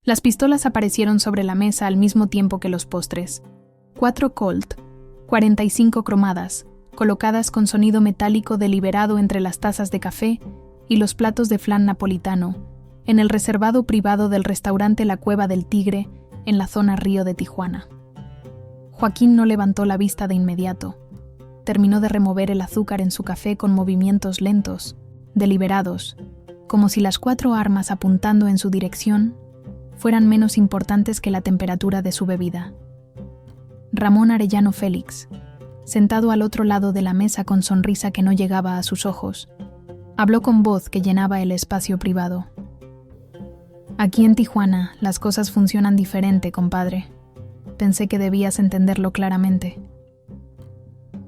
Las pistolas aparecieron sobre la mesa al mismo tiempo que los postres. 4 Colt, 45 cromadas, colocadas con sonido metálico deliberado entre las tazas de café y los platos de flan napolitano, en el reservado privado del restaurante La Cueva del Tigre, en la zona Río de Tijuana. Joaquín no levantó la vista de inmediato. Terminó de remover el azúcar en su café con movimientos lentos, deliberados, como si las 4 armas apuntando en su dirección fueran menos importantes que la temperatura de su bebida. Ramón Arellano Félix, sentado al otro lado de la mesa con sonrisa que no llegaba a sus ojos, habló con voz que llenaba el espacio privado. Aquí en Tijuana las cosas funcionan diferente, compadre. Pensé que debías entenderlo claramente.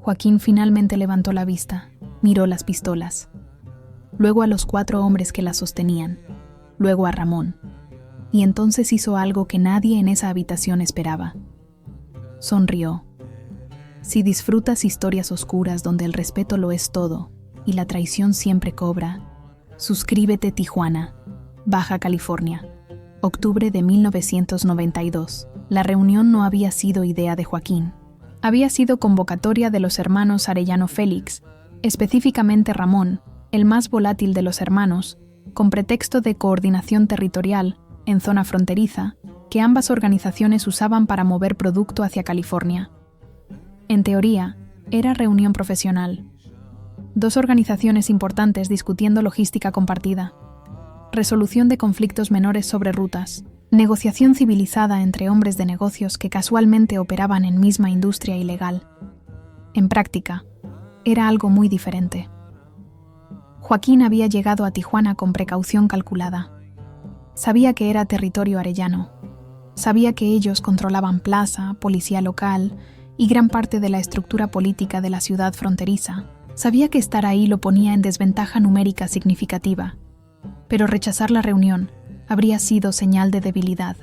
Joaquín finalmente levantó la vista, miró las pistolas, luego a los 4 hombres que las sostenían, luego a Ramón, y entonces hizo algo que nadie en esa habitación esperaba. Sonrió. Si disfrutas historias oscuras donde el respeto lo es todo y la traición siempre cobra, suscríbete Tijuana, Baja California, octubre de 1992. La reunión no había sido idea de Joaquín. Había sido convocatoria de los hermanos Arellano Félix, específicamente Ramón, el más volátil de los hermanos, con pretexto de coordinación territorial en zona fronteriza, que ambas organizaciones usaban para mover producto hacia California. En teoría, era reunión profesional. 2 organizaciones importantes discutiendo logística compartida, resolución de conflictos menores sobre rutas, negociación civilizada entre hombres de negocios que casualmente operaban en misma industria ilegal. En práctica, era algo muy diferente. Joaquín había llegado a Tijuana con precaución calculada. Sabía que era territorio arellano. Sabía que ellos controlaban plaza, policía local y gran parte de la estructura política de la ciudad fronteriza. Sabía que estar ahí lo ponía en desventaja numérica significativa, pero rechazar la reunión habría sido señal de debilidad.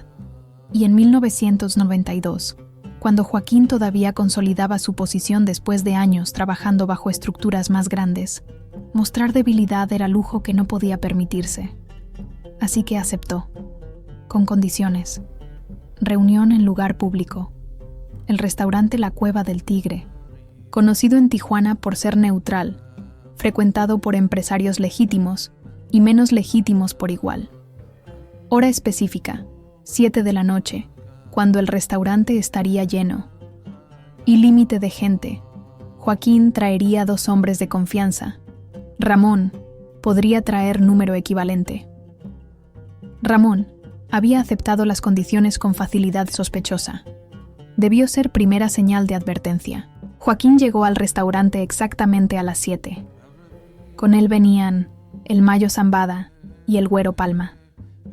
Y en 1992, cuando Joaquín todavía consolidaba su posición después de años trabajando bajo estructuras más grandes, mostrar debilidad era lujo que no podía permitirse. Así que aceptó, con condiciones. Reunión en lugar público. El restaurante La Cueva del Tigre, conocido en Tijuana por ser neutral, frecuentado por empresarios legítimos y menos legítimos por igual. Hora específica, 7 de la noche, cuando el restaurante estaría lleno. Y límite de gente. Joaquín traería 2 hombres de confianza. Ramón podría traer número equivalente. Ramón había aceptado las condiciones con facilidad sospechosa. Debió ser primera señal de advertencia. Joaquín llegó al restaurante exactamente a las 7. Con él venían el Mayo Zambada y el Güero Palma,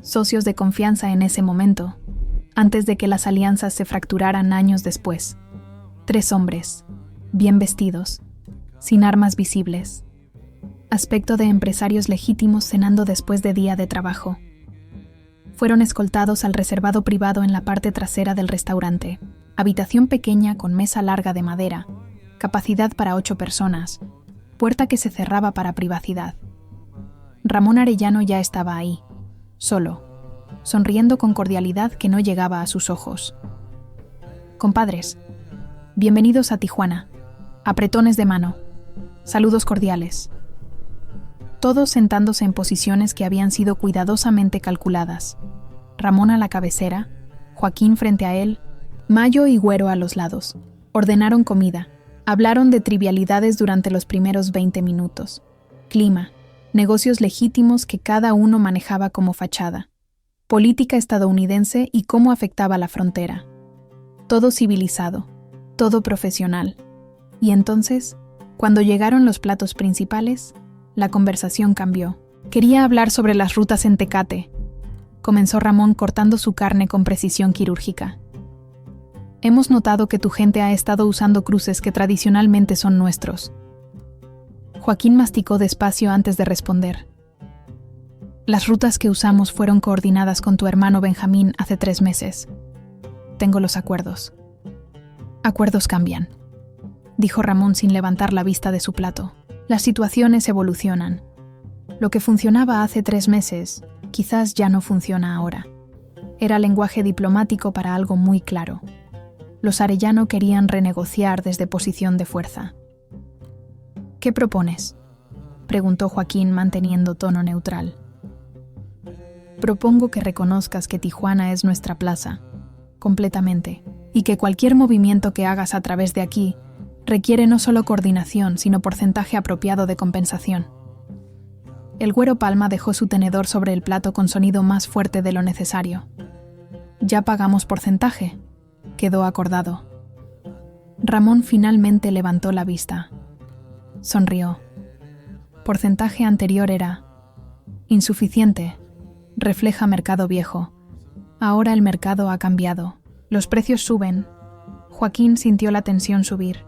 socios de confianza en ese momento, antes de que las alianzas se fracturaran años después. 3 hombres, bien vestidos, sin armas visibles. Aspecto de empresarios legítimos cenando después de día de trabajo. Fueron escoltados al reservado privado en la parte trasera del restaurante. Habitación pequeña con mesa larga de madera, capacidad para 8 personas, puerta que se cerraba para privacidad. Ramón Arellano ya estaba ahí, solo, sonriendo con cordialidad que no llegaba a sus ojos. Compadres, bienvenidos a Tijuana. Apretones de mano. Saludos cordiales. Todos sentándose en posiciones que habían sido cuidadosamente calculadas. Ramón a la cabecera, Joaquín frente a él, Mayo y Güero a los lados. Ordenaron comida. Hablaron de trivialidades durante los primeros 20 minutos. Clima, negocios legítimos que cada uno manejaba como fachada. Política estadounidense y cómo afectaba la frontera. Todo civilizado, todo profesional. Y entonces, cuando llegaron los platos principales, la conversación cambió. Quería hablar sobre las rutas en Tecate, comenzó Ramón cortando su carne con precisión quirúrgica. Hemos notado que tu gente ha estado usando cruces que tradicionalmente son nuestros. Joaquín masticó despacio antes de responder. Las rutas que usamos fueron coordinadas con tu hermano Benjamín hace 3 meses. Tengo los acuerdos. Acuerdos cambian, dijo Ramón sin levantar la vista de su plato. Las situaciones evolucionan. Lo que funcionaba hace 3 meses, quizás ya no funciona ahora. Era lenguaje diplomático para algo muy claro. Los Arellano querían renegociar desde posición de fuerza. ¿Qué propones?, preguntó Joaquín manteniendo tono neutral. Propongo que reconozcas que Tijuana es nuestra plaza, completamente, y que cualquier movimiento que hagas a través de aquí requiere no solo coordinación, sino porcentaje apropiado de compensación. El Güero Palma dejó su tenedor sobre el plato con sonido más fuerte de lo necesario. Ya pagamos porcentaje, quedó acordado. Ramón finalmente levantó la vista. Sonrió. Porcentaje anterior era insuficiente. Refleja mercado viejo. Ahora el mercado ha cambiado. Los precios suben. Joaquín sintió la tensión subir.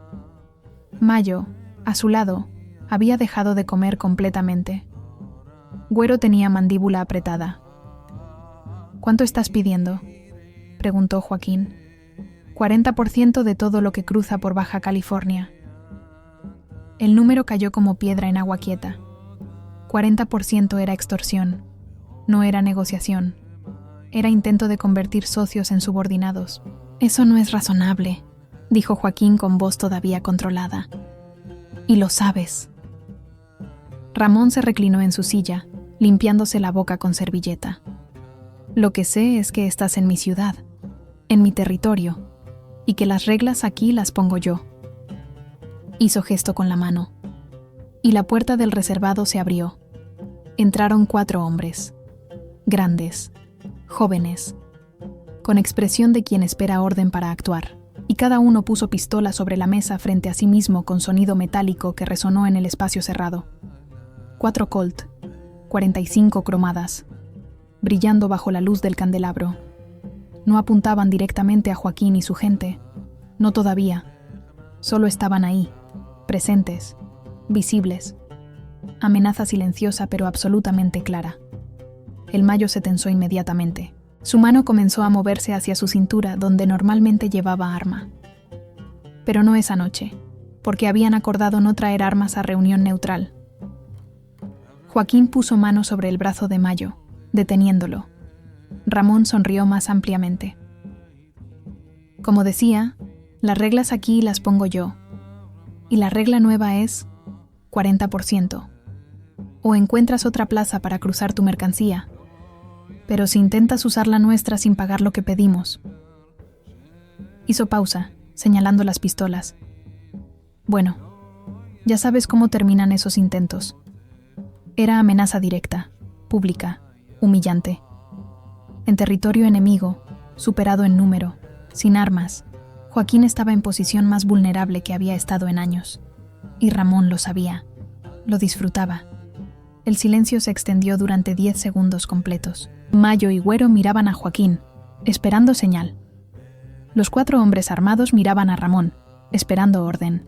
Mayo, a su lado, había dejado de comer completamente. Güero tenía mandíbula apretada. ¿Cuánto estás pidiendo?, preguntó Joaquín. 40% de todo lo que cruza por Baja California. El número cayó como piedra en agua quieta. 40% era extorsión. No era negociación. Era intento de convertir socios en subordinados. Eso no es razonable, dijo Joaquín con voz todavía controlada. Y lo sabes. Ramón se reclinó en su silla, limpiándose la boca con servilleta. Lo que sé es que estás en mi ciudad, en mi territorio, y que las reglas aquí las pongo yo. Hizo gesto con la mano, y la puerta del reservado se abrió. Entraron 4 hombres, grandes, jóvenes, con expresión de quien espera orden para actuar, y cada uno puso pistola sobre la mesa frente a sí mismo con sonido metálico que resonó en el espacio cerrado. 4 Colt, 45 cromadas, brillando bajo la luz del candelabro. No apuntaban directamente a Joaquín y su gente, no todavía. Solo estaban ahí, presentes, visibles. Amenaza silenciosa pero absolutamente clara. El Mayo se tensó inmediatamente. Su mano comenzó a moverse hacia su cintura, donde normalmente llevaba arma. Pero no esa noche, porque habían acordado no traer armas a reunión neutral. Joaquín puso mano sobre el brazo de Mayo, deteniéndolo. Ramón sonrió más ampliamente. Como decía, las reglas aquí las pongo yo. Y la regla nueva es 40%. O encuentras otra plaza para cruzar tu mercancía. Pero si intentas usar la nuestra sin pagar lo que pedimos. Hizo pausa, señalando las pistolas. Bueno, ya sabes cómo terminan esos intentos. Era amenaza directa, pública, humillante. En territorio enemigo, superado en número, sin armas, Joaquín estaba en posición más vulnerable que había estado en años. Y Ramón lo sabía. Lo disfrutaba. El silencio se extendió durante 10 segundos completos. Mayo y Güero miraban a Joaquín, esperando señal. Los 4 hombres armados miraban a Ramón, esperando orden.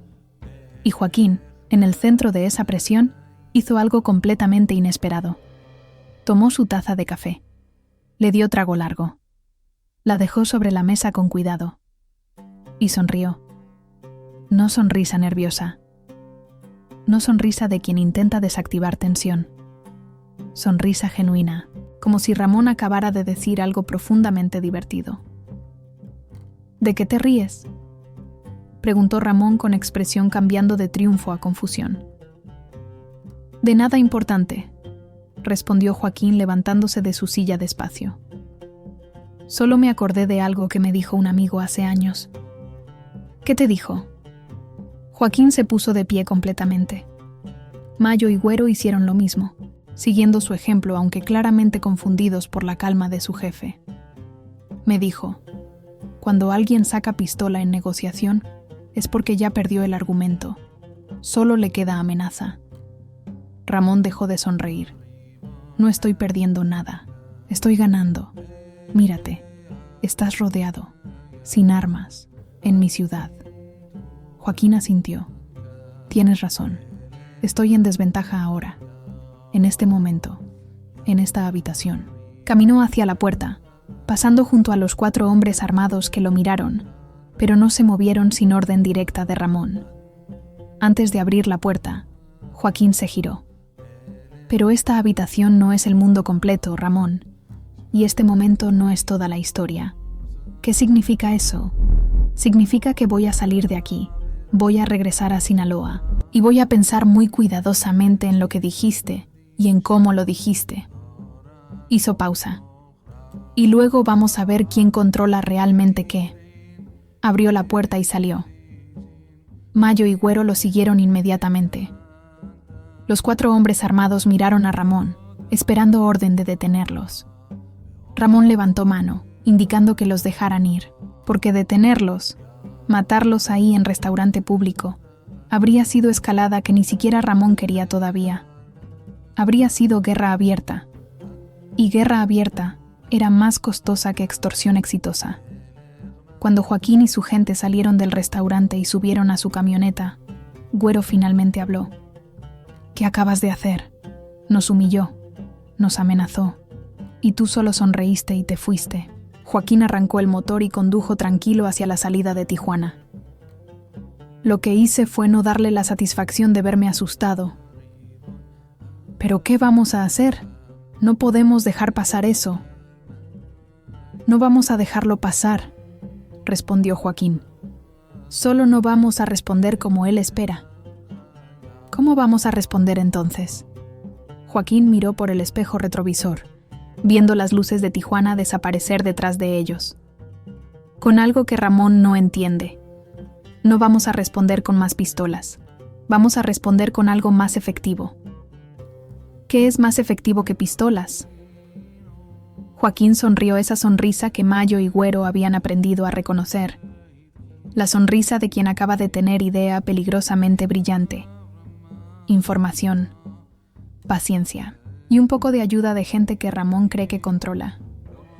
Y Joaquín, en el centro de esa presión, hizo algo completamente inesperado. Tomó su taza de café. Le dio trago largo. La dejó sobre la mesa con cuidado. Y sonrió. No sonrisa nerviosa. No sonrisa de quien intenta desactivar tensión. Sonrisa genuina, como si Ramón acabara de decir algo profundamente divertido. ¿De qué te ríes?, preguntó Ramón con expresión cambiando de triunfo a confusión. De nada importante, respondió Joaquín levantándose de su silla despacio. Solo me acordé de algo que me dijo un amigo hace años. ¿Qué te dijo? Joaquín se puso de pie completamente. Mayo y Güero hicieron lo mismo, siguiendo su ejemplo, aunque claramente confundidos por la calma de su jefe. Me dijo, cuando alguien saca pistola en negociación, es porque ya perdió el argumento. Solo le queda amenaza. Ramón dejó de sonreír. No estoy perdiendo nada. Estoy ganando. Mírate. Estás rodeado, sin armas, en mi ciudad. Joaquín asintió. Tienes razón. Estoy en desventaja ahora. En este momento. En esta habitación. Caminó hacia la puerta, pasando junto a los 4 hombres armados que lo miraron, pero no se movieron sin orden directa de Ramón. Antes de abrir la puerta, Joaquín se giró. Pero esta habitación no es el mundo completo, Ramón. Y este momento no es toda la historia. ¿Qué significa eso? Significa que voy a salir de aquí, voy a regresar a Sinaloa y voy a pensar muy cuidadosamente en lo que dijiste y en cómo lo dijiste. Hizo pausa. Y luego vamos a ver quién controla realmente qué. Abrió la puerta y salió. Mayo y Güero lo siguieron inmediatamente. Los 4 hombres armados miraron a Ramón, esperando orden de detenerlos. Ramón levantó mano, indicando que los dejaran ir, porque detenerlos, matarlos ahí en restaurante público, habría sido escalada que ni siquiera Ramón quería todavía. Habría sido guerra abierta. Y guerra abierta era más costosa que extorsión exitosa. Cuando Joaquín y su gente salieron del restaurante y subieron a su camioneta, Güero finalmente habló. ¿Qué acabas de hacer? Nos humilló, nos amenazó, y tú solo sonreíste y te fuiste. Joaquín arrancó el motor y condujo tranquilo hacia la salida de Tijuana. Lo que hice fue no darle la satisfacción de verme asustado. ¿Pero qué vamos a hacer? No podemos dejar pasar eso. No vamos a dejarlo pasar, respondió Joaquín. Solo no vamos a responder como él espera. ¿Cómo vamos a responder entonces? Joaquín miró por el espejo retrovisor, viendo las luces de Tijuana desaparecer detrás de ellos. Con algo que Ramón no entiende. No vamos a responder con más pistolas. Vamos a responder con algo más efectivo. ¿Qué es más efectivo que pistolas? Joaquín sonrió esa sonrisa que Mayo y Güero habían aprendido a reconocer. La sonrisa de quien acaba de tener idea peligrosamente brillante. Información, paciencia y un poco de ayuda de gente que Ramón cree que controla.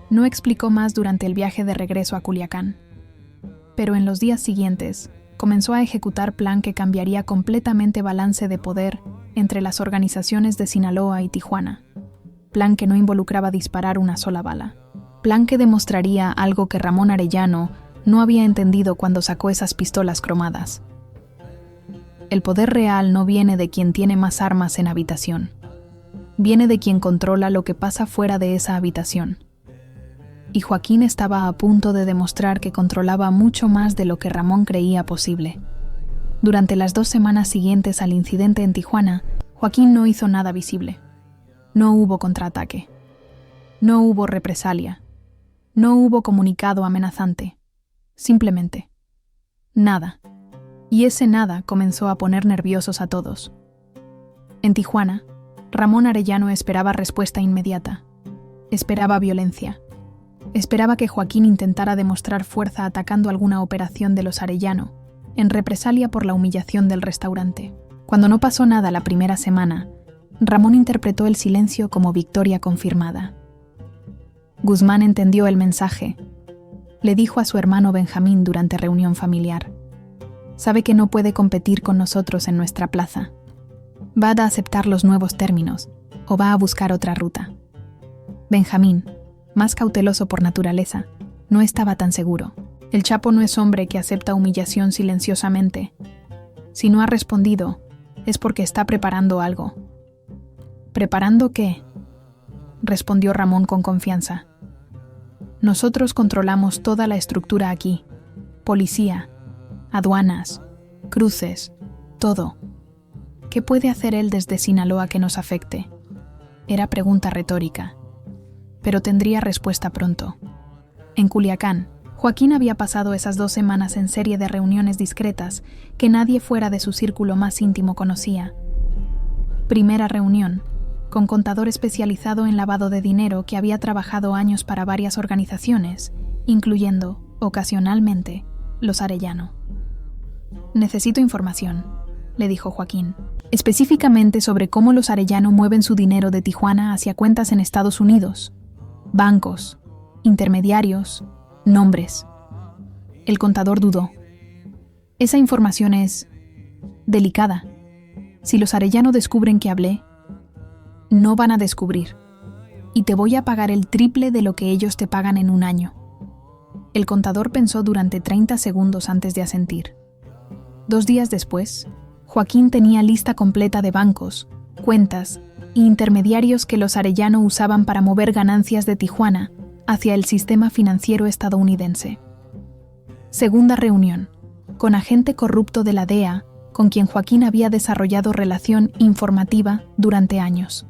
No explicó más durante el viaje de regreso a Culiacán. Pero en los días siguientes, comenzó a ejecutar plan que cambiaría completamente balance de poder entre las organizaciones de Sinaloa y Tijuana. Plan que no involucraba disparar una sola bala. Plan que demostraría algo que Ramón Arellano no había entendido cuando sacó esas pistolas cromadas. El poder real no viene de quien tiene más armas en habitación. Viene de quien controla lo que pasa fuera de esa habitación. Y Joaquín estaba a punto de demostrar que controlaba mucho más de lo que Ramón creía posible. Durante las 2 semanas siguientes al incidente en Tijuana, Joaquín no hizo nada visible. No hubo contraataque. No hubo represalia. No hubo comunicado amenazante. Simplemente. Nada. Y ese nada comenzó a poner nerviosos a todos. En Tijuana, Ramón Arellano esperaba respuesta inmediata. Esperaba violencia. Esperaba que Joaquín intentara demostrar fuerza atacando alguna operación de los Arellano, en represalia por la humillación del restaurante. Cuando no pasó nada la primera semana, Ramón interpretó el silencio como victoria confirmada. Guzmán entendió el mensaje. Le dijo a su hermano Benjamín durante reunión familiar: sabe que no puede competir con nosotros en nuestra plaza. Va a aceptar los nuevos términos o va a buscar otra ruta. Benjamín, más cauteloso por naturaleza, no estaba tan seguro. El Chapo no es hombre que acepta humillación silenciosamente. Si no ha respondido, es porque está preparando algo. ¿Preparando qué?, respondió Ramón con confianza. Nosotros controlamos toda la estructura aquí. Policía, aduanas, cruces, todo. ¿Qué puede hacer él desde Sinaloa que nos afecte? Era pregunta retórica, pero tendría respuesta pronto. En Culiacán, Joaquín había pasado esas 2 semanas en serie de reuniones discretas que nadie fuera de su círculo más íntimo conocía. Primera reunión, con contador especializado en lavado de dinero que había trabajado años para varias organizaciones, incluyendo, ocasionalmente, los Arellano. Necesito información, le dijo Joaquín, específicamente sobre cómo los Arellano mueven su dinero de Tijuana hacia cuentas en Estados Unidos. Bancos, intermediarios, nombres. El contador dudó. Esa información es delicada. Si los Arellano descubren que hablé, no van a descubrir. Y te voy a pagar el triple de lo que ellos te pagan en un año. El contador pensó durante 30 segundos antes de asentir. 2 días después, Joaquín tenía lista completa de bancos, cuentas y intermediarios que los Arellano usaban para mover ganancias de Tijuana hacia el sistema financiero estadounidense. Segunda reunión, con agente corrupto de la DEA, con quien Joaquín había desarrollado relación informativa durante años.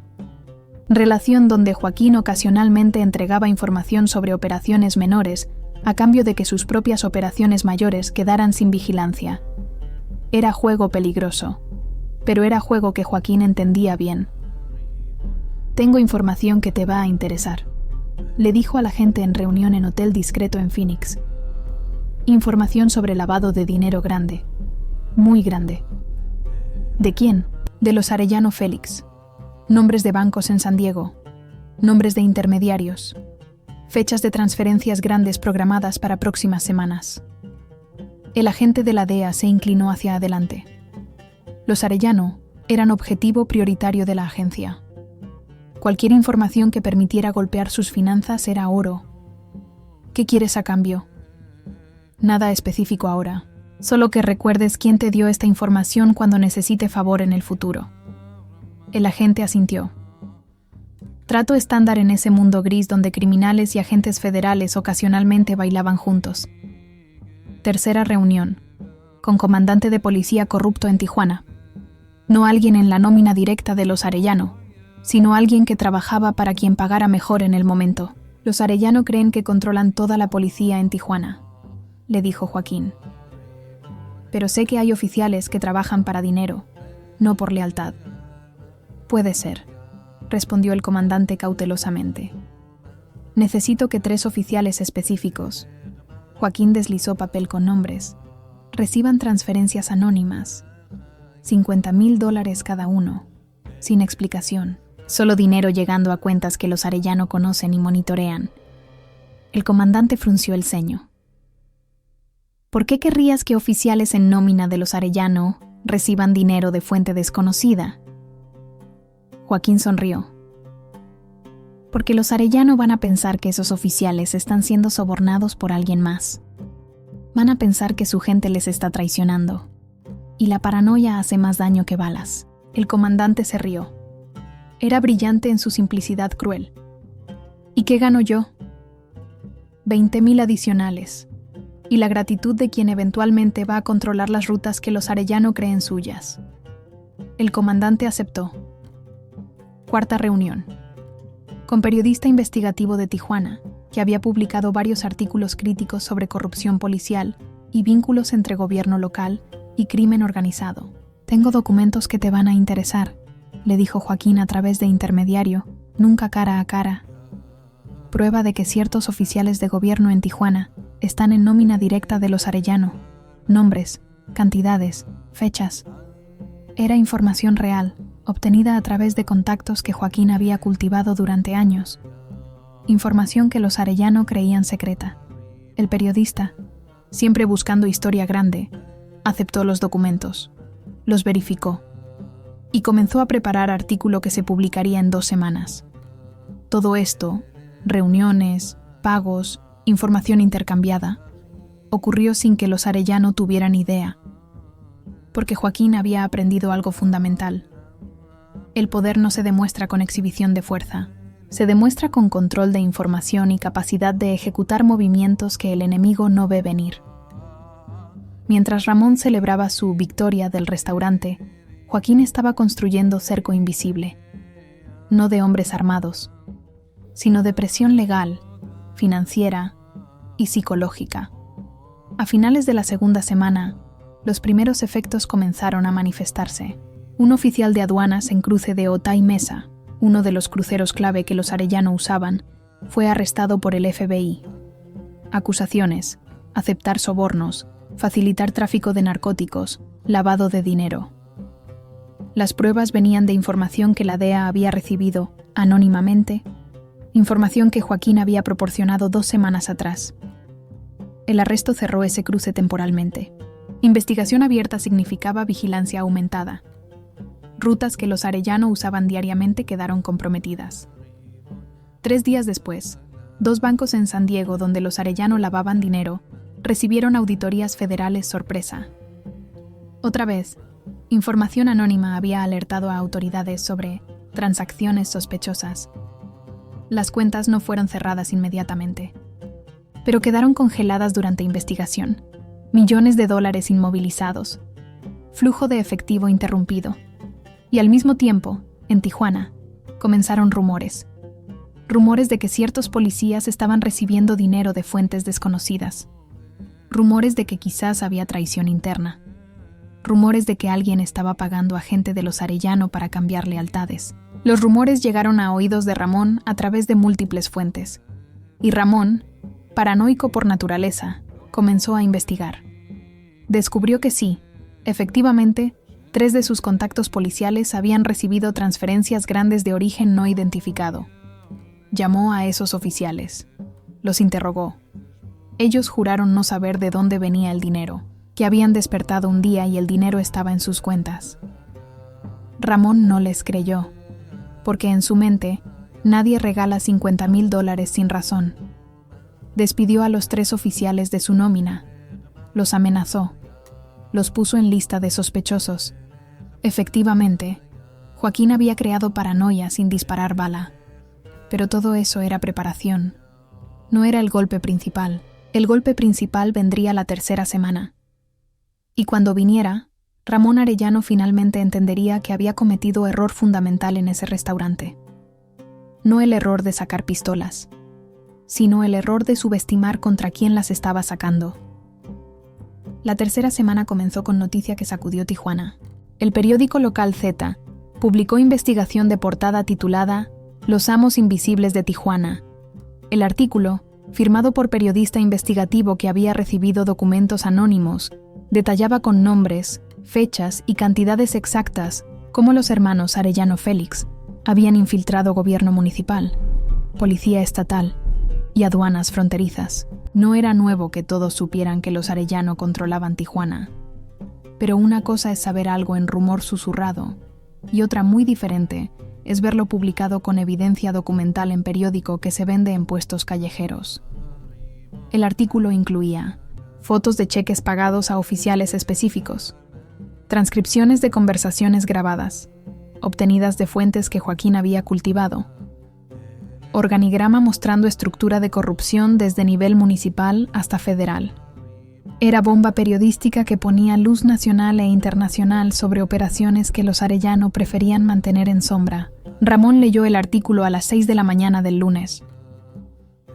Relación donde Joaquín ocasionalmente entregaba información sobre operaciones menores a cambio de que sus propias operaciones mayores quedaran sin vigilancia. Era juego peligroso, pero era juego que Joaquín entendía bien. «Tengo información que te va a interesar», le dijo al agente en reunión en hotel discreto en Phoenix. Información sobre lavado de dinero grande. Muy grande. ¿De quién? De los Arellano Félix. Nombres de bancos en San Diego. Nombres de intermediarios. Fechas de transferencias grandes programadas para próximas semanas. El agente de la DEA se inclinó hacia adelante. Los Arellano eran objetivo prioritario de la agencia. Cualquier información que permitiera golpear sus finanzas era oro. ¿Qué quieres a cambio? Nada específico ahora. Solo que recuerdes quién te dio esta información cuando necesite favor en el futuro. El agente asintió. Trato estándar en ese mundo gris donde criminales y agentes federales ocasionalmente bailaban juntos. Tercera reunión. Con comandante de policía corrupto en Tijuana. No alguien en la nómina directa de los Arellano, sino alguien que trabajaba para quien pagara mejor en el momento. Los Arellano creen que controlan toda la policía en Tijuana, le dijo Joaquín. Pero sé que hay oficiales que trabajan para dinero, no por lealtad. Puede ser, respondió el comandante cautelosamente. Necesito que 3 oficiales específicos, Joaquín deslizó papel con nombres, reciban transferencias anónimas, $50,000 cada uno, sin explicación, solo dinero llegando a cuentas que los Arellano conocen y monitorean. El comandante frunció el ceño. ¿Por qué querrías que oficiales en nómina de los Arellano reciban dinero de fuente desconocida? Joaquín sonrió. Porque los Arellano van a pensar que esos oficiales están siendo sobornados por alguien más. Van a pensar que su gente les está traicionando. Y la paranoia hace más daño que balas. El comandante se rió. Era brillante en su simplicidad cruel. ¿Y qué gano yo? 20,000 adicionales. Y la gratitud de quien eventualmente va a controlar las rutas que los Arellano creen suyas. El comandante aceptó. Cuarta reunión. Con periodista investigativo de Tijuana, que había publicado varios artículos críticos sobre corrupción policial y vínculos entre gobierno local y crimen organizado. Tengo documentos que te van a interesar, le dijo Joaquín a través de intermediario, nunca cara a cara. Prueba de que ciertos oficiales de gobierno en Tijuana están en nómina directa de los Arellano. Nombres, cantidades, fechas. Era información real, obtenida a través de contactos que Joaquín había cultivado durante años. Información que los Arellano creían secreta. El periodista, siempre buscando historia grande, aceptó los documentos, los verificó y comenzó a preparar artículo que se publicaría en 2 semanas. Todo esto, reuniones, pagos, información intercambiada, ocurrió sin que los Arellano tuvieran idea, porque Joaquín había aprendido algo fundamental. El poder no se demuestra con exhibición de fuerza, se demuestra con control de información y capacidad de ejecutar movimientos que el enemigo no ve venir. Mientras Ramón celebraba su victoria del restaurante, Joaquín estaba construyendo cerco invisible, no de hombres armados, sino de presión legal, financiera y psicológica. A finales de la segunda semana, los primeros efectos comenzaron a manifestarse. Un oficial de aduanas en cruce de Otay Mesa, uno de los cruceros clave que los Arellano usaban, fue arrestado por el FBI. Acusaciones: aceptar sobornos, facilitar tráfico de narcóticos, lavado de dinero. Las pruebas venían de información que la DEA había recibido, anónimamente, información que Joaquín había proporcionado 2 semanas atrás. El arresto cerró ese cruce temporalmente. Investigación abierta significaba vigilancia aumentada. Rutas que los Arellano usaban diariamente quedaron comprometidas. 3 días después, 2 bancos en San Diego donde los Arellano lavaban dinero recibieron auditorías federales sorpresa. Otra vez, información anónima había alertado a autoridades sobre transacciones sospechosas. Las cuentas no fueron cerradas inmediatamente, pero quedaron congeladas durante investigación. Millones de dólares inmovilizados, flujo de efectivo interrumpido. Y al mismo tiempo, en Tijuana, comenzaron rumores. Rumores de que ciertos policías estaban recibiendo dinero de fuentes desconocidas. Rumores de que quizás había traición interna. Rumores de que alguien estaba pagando a gente de los Arellano para cambiar lealtades. Los rumores llegaron a oídos de Ramón a través de múltiples fuentes. Y Ramón, paranoico por naturaleza, comenzó a investigar. Descubrió que sí, efectivamente, 3 de sus contactos policiales habían recibido transferencias grandes de origen no identificado. Llamó a esos oficiales. Los interrogó. Ellos juraron no saber de dónde venía el dinero, que habían despertado un día y el dinero estaba en sus cuentas. Ramón no les creyó, porque en su mente nadie regala $50,000 sin razón. Despidió a los 3 oficiales de su nómina, los amenazó, los puso en lista de sospechosos. Efectivamente, Joaquín había creado paranoia sin disparar bala. Pero todo eso era preparación. No era el golpe principal. El golpe principal vendría la tercera semana. Y cuando viniera, Ramón Arellano finalmente entendería que había cometido error fundamental en ese restaurante. No el error de sacar pistolas, sino el error de subestimar contra quién las estaba sacando. La tercera semana comenzó con noticia que sacudió Tijuana. El periódico local Z publicó investigación de portada titulada Los amos invisibles de Tijuana. El artículo, firmado por periodista investigativo que había recibido documentos anónimos, detallaba con nombres, fechas y cantidades exactas cómo los hermanos Arellano Félix habían infiltrado gobierno municipal, policía estatal y aduanas fronterizas. No era nuevo que todos supieran que los Arellano controlaban Tijuana. Pero una cosa es saber algo en rumor susurrado, y otra muy diferente es verlo publicado con evidencia documental en periódico que se vende en puestos callejeros. El artículo incluía fotos de cheques pagados a oficiales específicos, transcripciones de conversaciones grabadas, obtenidas de fuentes que Joaquín había cultivado, organigrama mostrando estructura de corrupción desde nivel municipal hasta federal. Era bomba periodística que ponía luz nacional e internacional sobre operaciones que los Arellano preferían mantener en sombra. Ramón leyó el artículo a las 6 de la mañana del lunes.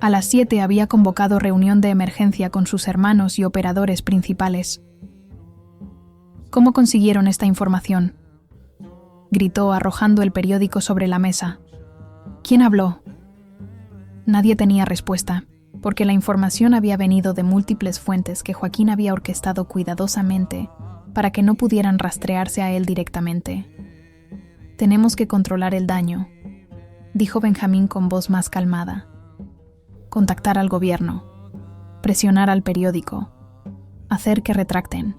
A las 7 había convocado reunión de emergencia con sus hermanos y operadores principales. ¿Cómo consiguieron esta información?, gritó arrojando el periódico sobre la mesa. ¿Quién habló? Nadie tenía respuesta, porque la información había venido de múltiples fuentes que Joaquín había orquestado cuidadosamente para que no pudieran rastrearse a él directamente. Tenemos que controlar el daño, dijo Benjamín con voz más calmada. Contactar al gobierno, presionar al periódico, hacer que retracten.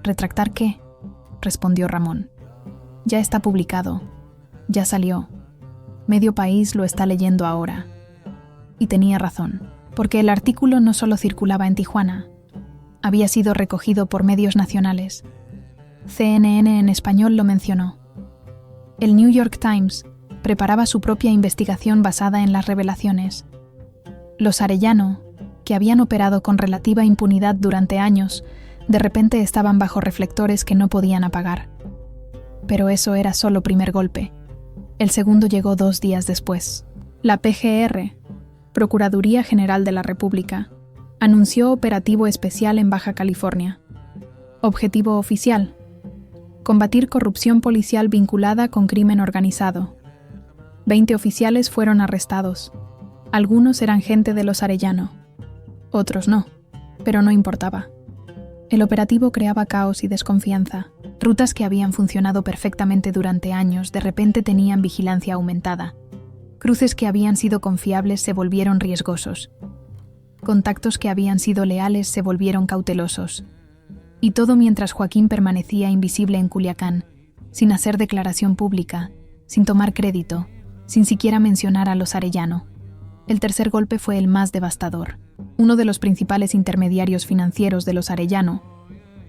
¿Retractar qué?, respondió Ramón. Ya está publicado, ya salió. Medio país lo está leyendo ahora. Y tenía razón, porque el artículo no solo circulaba en Tijuana, había sido recogido por medios nacionales. CNN en español lo mencionó. El New York Times preparaba su propia investigación basada en las revelaciones. Los Arellano, que habían operado con relativa impunidad durante años, de repente estaban bajo reflectores que no podían apagar. Pero eso era solo primer golpe. El segundo llegó 2 días después. La PGR, Procuraduría General de la República, anunció operativo especial en Baja California. Objetivo oficial: combatir corrupción policial vinculada con crimen organizado. 20 oficiales fueron arrestados. Algunos eran gente de los Arellano, otros no, pero no importaba. El operativo creaba caos y desconfianza. Rutas que habían funcionado perfectamente durante años de repente tenían vigilancia aumentada. Cruces que habían sido confiables se volvieron riesgosos. Contactos que habían sido leales se volvieron cautelosos. Y todo mientras Joaquín permanecía invisible en Culiacán, sin hacer declaración pública, sin tomar crédito, sin siquiera mencionar a los Arellano. El tercer golpe fue el más devastador. Uno de los principales intermediarios financieros de los Arellano,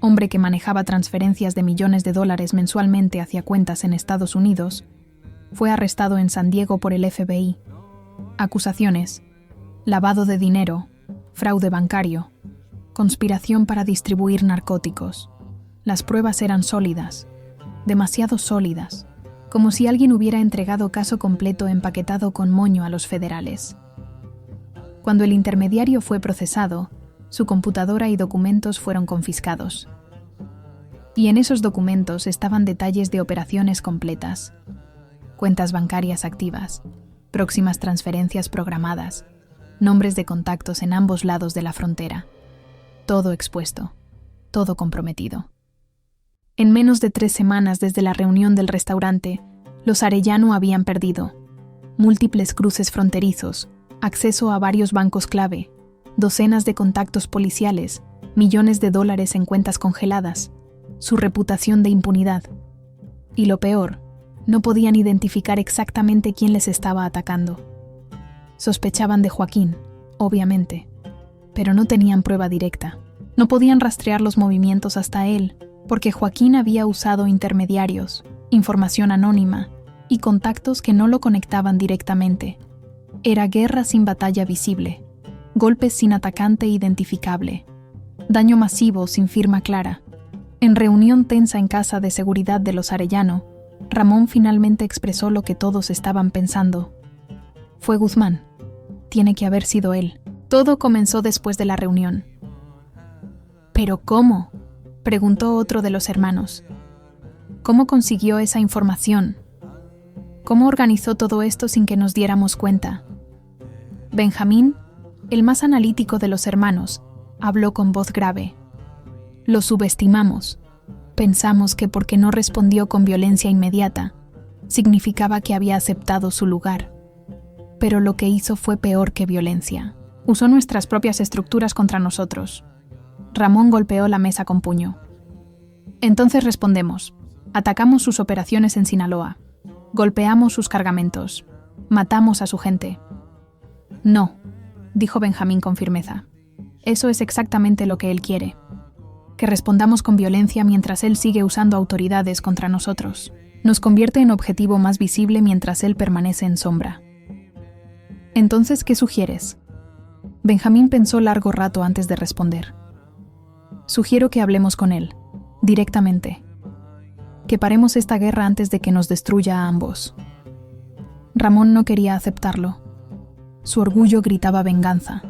hombre que manejaba transferencias de millones de dólares mensualmente hacia cuentas en Estados Unidos, Fue arrestado en San Diego por el FBI. Acusaciones: lavado de dinero, fraude bancario, conspiración para distribuir narcóticos. Las pruebas eran sólidas, demasiado sólidas, como si alguien hubiera entregado caso completo empaquetado con moño a los federales. Cuando el intermediario fue procesado, su computadora y documentos fueron confiscados. Y en esos documentos estaban detalles de operaciones completas, cuentas bancarias activas, próximas transferencias programadas, nombres de contactos en ambos lados de la frontera. Todo expuesto, todo comprometido. En menos de 3 semanas desde la reunión del restaurante, los Arellano habían perdido múltiples cruces fronterizos, acceso a varios bancos clave, docenas de contactos policiales, millones de dólares en cuentas congeladas, su reputación de impunidad. Y lo peor, no podían identificar exactamente quién les estaba atacando. Sospechaban de Joaquín, obviamente, pero no tenían prueba directa. No podían rastrear los movimientos hasta él, porque Joaquín había usado intermediarios, información anónima y contactos que no lo conectaban directamente. Era guerra sin batalla visible, golpes sin atacante identificable, daño masivo sin firma clara. En reunión tensa en casa de seguridad de los Arellano, Ramón finalmente expresó lo que todos estaban pensando. Fue Guzmán. Tiene que haber sido él. Todo comenzó después de la reunión. ¿Pero cómo?, preguntó otro de los hermanos. ¿Cómo consiguió esa información? ¿Cómo organizó todo esto sin que nos diéramos cuenta? Benjamín, el más analítico de los hermanos, habló con voz grave. Lo subestimamos. Pensamos que porque no respondió con violencia inmediata, significaba que había aceptado su lugar. Pero lo que hizo fue peor que violencia. Usó nuestras propias estructuras contra nosotros. Ramón golpeó la mesa con puño. Entonces respondemos. Atacamos sus operaciones en Sinaloa. Golpeamos sus cargamentos. Matamos a su gente. No, dijo Benjamín con firmeza. Eso es exactamente lo que él quiere. Que respondamos con violencia mientras él sigue usando autoridades contra nosotros. Nos convierte en objetivo más visible mientras él permanece en sombra. Entonces, ¿qué sugieres? Benjamín pensó largo rato antes de responder. Sugiero que hablemos con él, directamente. Que paremos esta guerra antes de que nos destruya a ambos. Ramón no quería aceptarlo. Su orgullo gritaba venganza.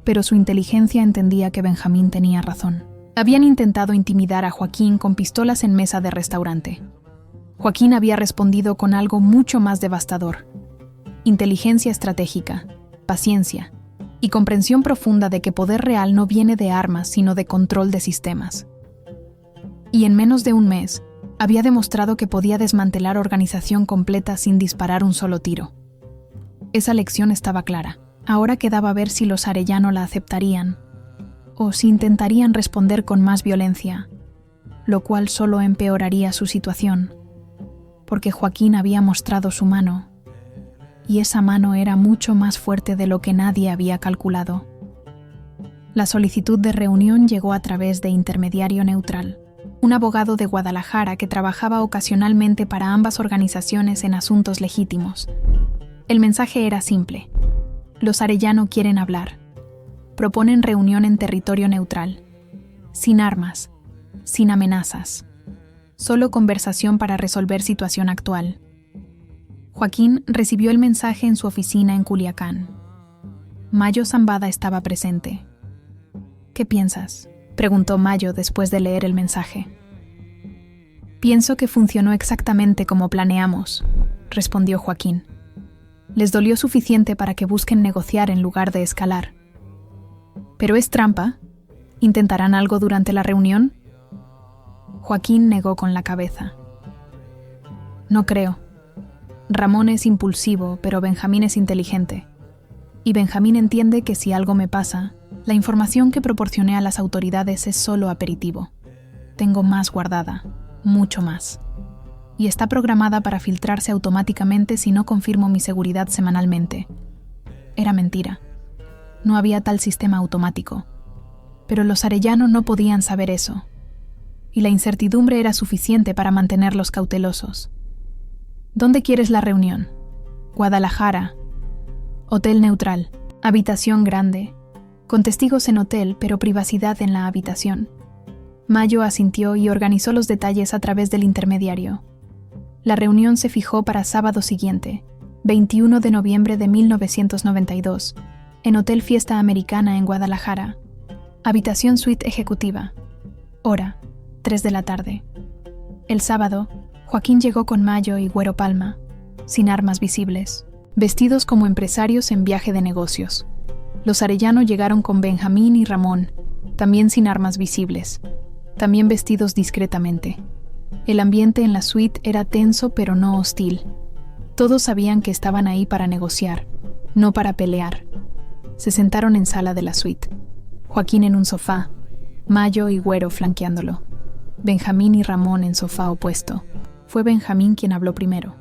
Pero su inteligencia entendía que Benjamín tenía razón. Habían intentado intimidar a Joaquín con pistolas en mesa de restaurante. Joaquín había respondido con algo mucho más devastador. Inteligencia estratégica, paciencia y comprensión profunda de que poder real no viene de armas, sino de control de sistemas. Y en menos de un mes, había demostrado que podía desmantelar organización completa sin disparar un solo tiro. Esa lección estaba clara. Ahora quedaba ver si los Arellano la aceptarían, o si intentarían responder con más violencia, lo cual solo empeoraría su situación, porque Joaquín había mostrado su mano, y esa mano era mucho más fuerte de lo que nadie había calculado. La solicitud de reunión llegó a través de intermediario neutral, un abogado de Guadalajara que trabajaba ocasionalmente para ambas organizaciones en asuntos legítimos. El mensaje era simple. Los Arellano quieren hablar. Proponen reunión en territorio neutral, sin armas, sin amenazas. Solo conversación para resolver situación actual. Joaquín recibió el mensaje en su oficina en Culiacán. Mayo Zambada estaba presente. ¿Qué piensas?, preguntó Mayo después de leer el mensaje. Pienso que funcionó exactamente como planeamos, respondió Joaquín. Les dolió suficiente para que busquen negociar en lugar de escalar. ¿Pero es trampa? ¿Intentarán algo durante la reunión? Joaquín negó con la cabeza. No creo. Ramón es impulsivo, pero Benjamín es inteligente. Y Benjamín entiende que si algo me pasa, la información que proporcioné a las autoridades es solo aperitivo. Tengo más guardada, mucho más. Y está programada para filtrarse automáticamente si no confirmo mi seguridad semanalmente. Era mentira. No había tal sistema automático. Pero los Arellano no podían saber eso. Y la incertidumbre era suficiente para mantenerlos cautelosos. ¿Dónde quieres la reunión? Guadalajara. Hotel neutral. Habitación grande. Con testigos en hotel, pero privacidad en la habitación. Mayo asintió y organizó los detalles a través del intermediario. La reunión se fijó para sábado siguiente, 21 de noviembre de 1992, en Hotel Fiesta Americana en Guadalajara. Habitación suite ejecutiva. Hora, 3 de la tarde. El sábado, Joaquín llegó con Mayo y Güero Palma, sin armas visibles, vestidos como empresarios en viaje de negocios. Los Arellano llegaron con Benjamín y Ramón, también sin armas visibles, también vestidos discretamente. El ambiente en la suite era tenso pero no hostil. Todos sabían que estaban ahí para negociar, no para pelear. Se sentaron en sala de la suite. Joaquín en un sofá, Mayo y Güero flanqueándolo. Benjamín y Ramón en sofá opuesto. Fue Benjamín quien habló primero.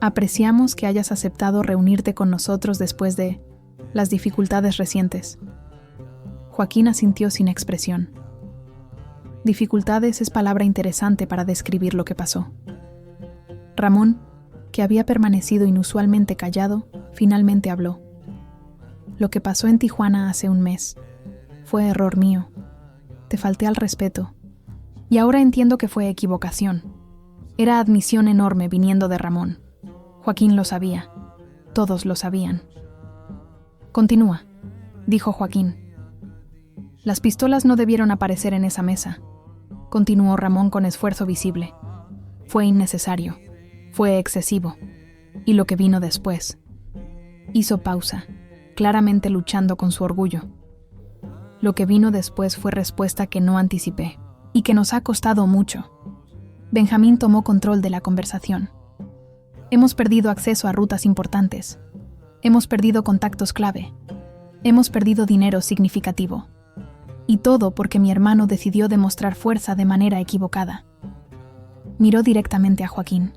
Apreciamos que hayas aceptado reunirte con nosotros después de las dificultades recientes. Joaquín asintió sin expresión. Dificultades es palabra interesante para describir lo que pasó. Ramón, que había permanecido inusualmente callado, finalmente habló. Lo que pasó en Tijuana hace un mes fue error mío. Te falté al respeto. Y ahora entiendo que fue equivocación. Era admisión enorme viniendo de Ramón. Joaquín lo sabía. Todos lo sabían. Continúa, dijo Joaquín. Las pistolas no debieron aparecer en esa mesa, continuó Ramón con esfuerzo visible. Fue innecesario, fue excesivo. Y lo que vino después. Hizo pausa, claramente luchando con su orgullo. Lo que vino después fue respuesta que no anticipé, y que nos ha costado mucho. Benjamín tomó control de la conversación. Hemos perdido acceso a rutas importantes. Hemos perdido contactos clave. Hemos perdido dinero significativo. Y todo porque mi hermano decidió demostrar fuerza de manera equivocada. Miró directamente a Joaquín.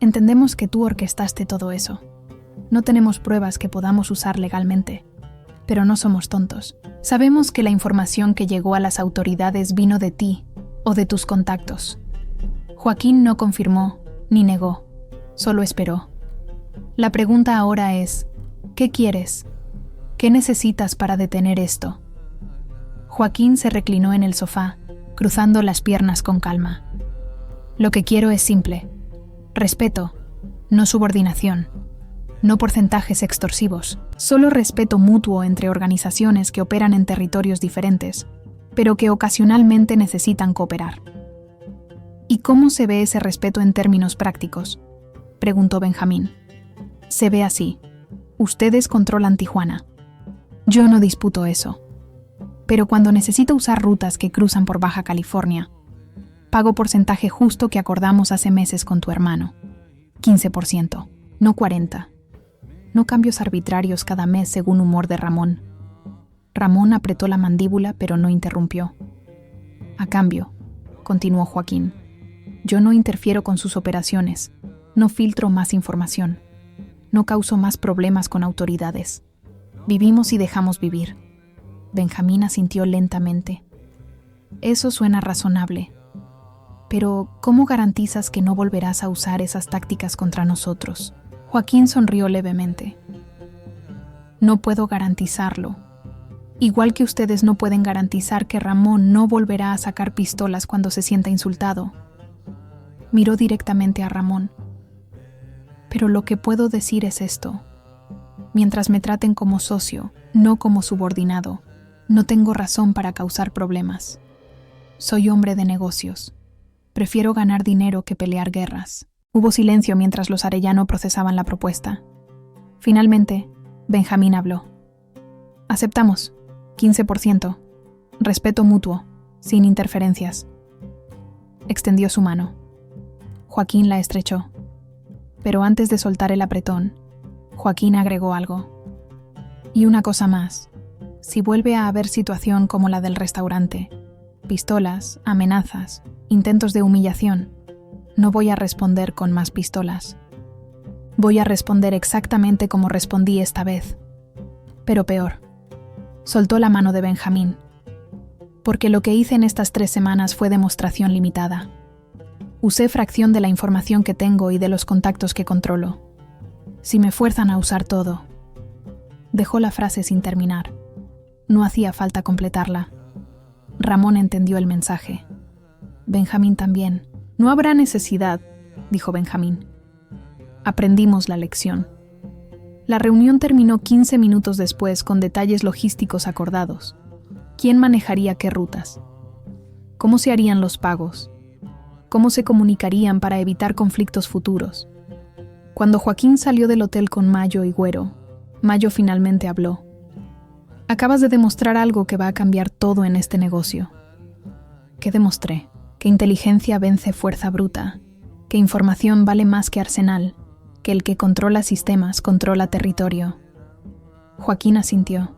Entendemos que tú orquestaste todo eso. No tenemos pruebas que podamos usar legalmente, pero no somos tontos. Sabemos que la información que llegó a las autoridades vino de ti o de tus contactos. Joaquín no confirmó ni negó, solo esperó. La pregunta ahora es, ¿qué quieres? ¿Qué necesitas para detener esto? Joaquín se reclinó en el sofá, cruzando las piernas con calma. Lo que quiero es simple. Respeto, no subordinación, no porcentajes extorsivos, solo respeto mutuo entre organizaciones que operan en territorios diferentes, pero que ocasionalmente necesitan cooperar. ¿Y cómo se ve ese respeto en términos prácticos?, preguntó Benjamín. Se ve así. Ustedes controlan Tijuana. Yo no disputo eso. Pero cuando necesito usar rutas que cruzan por Baja California, pago porcentaje justo que acordamos hace meses con tu hermano. 15%, no 40%. No cambios arbitrarios cada mes según humor de Ramón. Ramón apretó la mandíbula pero no interrumpió. A cambio, continuó Joaquín, yo no interfiero con sus operaciones, no filtro más información, no causo más problemas con autoridades. Vivimos y dejamos vivir. Benjamín asintió lentamente. Eso suena razonable. Pero, ¿cómo garantizas que no volverás a usar esas tácticas contra nosotros? Joaquín sonrió levemente. No puedo garantizarlo. Igual que ustedes no pueden garantizar que Ramón no volverá a sacar pistolas cuando se sienta insultado. Miró directamente a Ramón. Pero lo que puedo decir es esto. Mientras me traten como socio, no como subordinado, no tengo razón para causar problemas. Soy hombre de negocios. Prefiero ganar dinero que pelear guerras. Hubo silencio mientras los Arellano procesaban la propuesta. Finalmente, Benjamín habló. Aceptamos. 15%. Respeto mutuo, sin interferencias. Extendió su mano. Joaquín la estrechó. Pero antes de soltar el apretón, Joaquín agregó algo. Y una cosa más. Si vuelve a haber situación como la del restaurante, pistolas, amenazas, intentos de humillación, no voy a responder con más pistolas. Voy a responder exactamente como respondí esta vez. Pero peor. Soltó la mano de Benjamín. Porque lo que hice en estas 3 semanas fue demostración limitada. Usé fracción de la información que tengo y de los contactos que controlo. Si me fuerzan a usar todo. Dejó la frase sin terminar. No hacía falta completarla. Ramón entendió el mensaje. Benjamín también. No habrá necesidad, dijo Benjamín. Aprendimos la lección. La reunión terminó 15 minutos después con detalles logísticos acordados. ¿Quién manejaría qué rutas? ¿Cómo se harían los pagos? ¿Cómo se comunicarían para evitar conflictos futuros? Cuando Joaquín salió del hotel con Mayo y Güero, Mayo finalmente habló. Acabas de demostrar algo que va a cambiar todo en este negocio. ¿Qué demostré? Que inteligencia vence fuerza bruta, que información vale más que arsenal, que el que controla sistemas controla territorio. Joaquín asintió.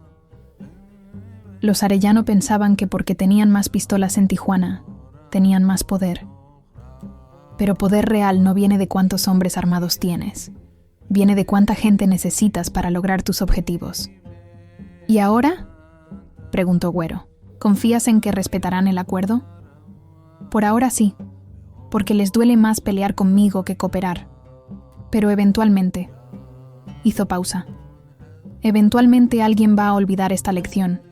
Los Arellano pensaban que porque tenían más pistolas en Tijuana, tenían más poder. Pero poder real no viene de cuántos hombres armados tienes. Viene de cuánta gente necesitas para lograr tus objetivos. ¿Y ahora? Preguntó Güero. ¿Confías en que respetarán el acuerdo? Por ahora sí, porque les duele más pelear conmigo que cooperar. Pero eventualmente. Hizo pausa. Eventualmente alguien va a olvidar esta lección.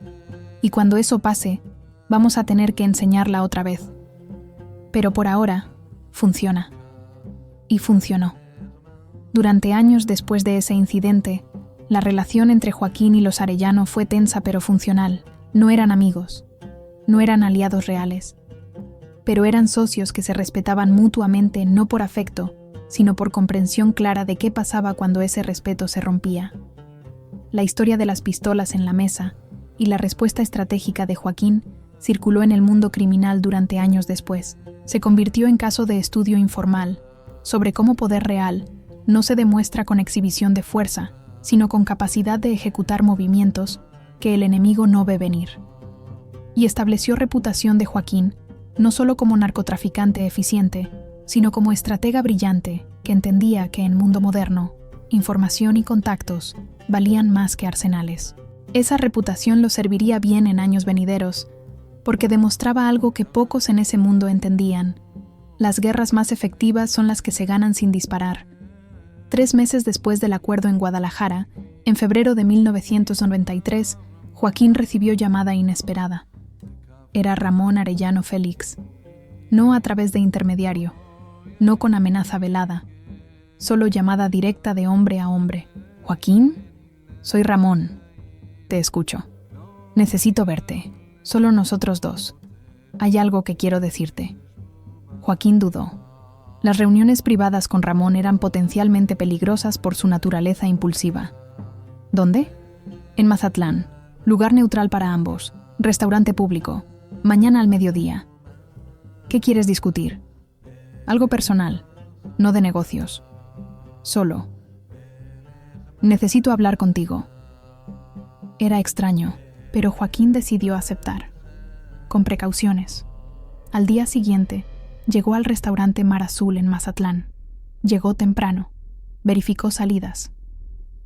Y cuando eso pase, vamos a tener que enseñarla otra vez. Pero por ahora, funciona. Y funcionó. Durante años después de ese incidente, la relación entre Joaquín y los Arellano fue tensa pero funcional. No eran amigos, no eran aliados reales, pero eran socios que se respetaban mutuamente no por afecto, sino por comprensión clara de qué pasaba cuando ese respeto se rompía. La historia de las pistolas en la mesa y la respuesta estratégica de Joaquín circuló en el mundo criminal durante años después. Se convirtió en caso de estudio informal sobre cómo poder real no se demuestra con exhibición de fuerza, sino con capacidad de ejecutar movimientos que el enemigo no ve venir. Y estableció reputación de Joaquín no solo como narcotraficante eficiente, sino como estratega brillante que entendía que en mundo moderno, información y contactos valían más que arsenales. Esa reputación lo serviría bien en años venideros, porque demostraba algo que pocos en ese mundo entendían. Las guerras más efectivas son las que se ganan sin disparar. 3 meses después del acuerdo en Guadalajara, en febrero de 1993, Joaquín recibió llamada inesperada. Era Ramón Arellano Félix. No a través de intermediario, no con amenaza velada, solo llamada directa de hombre a hombre. «¿Joaquín? Soy Ramón. Te escucho. Necesito verte. Solo nosotros dos. Hay algo que quiero decirte». Joaquín dudó. Las reuniones privadas con Ramón eran potencialmente peligrosas por su naturaleza impulsiva. ¿Dónde? En Mazatlán. Lugar neutral para ambos. Restaurante público. Mañana al mediodía. ¿Qué quieres discutir? Algo personal, no de negocios. Solo. Necesito hablar contigo. Era extraño, pero Joaquín decidió aceptar. Con precauciones. Al día siguiente, llegó al restaurante Mar Azul en Mazatlán. Llegó temprano. Verificó salidas.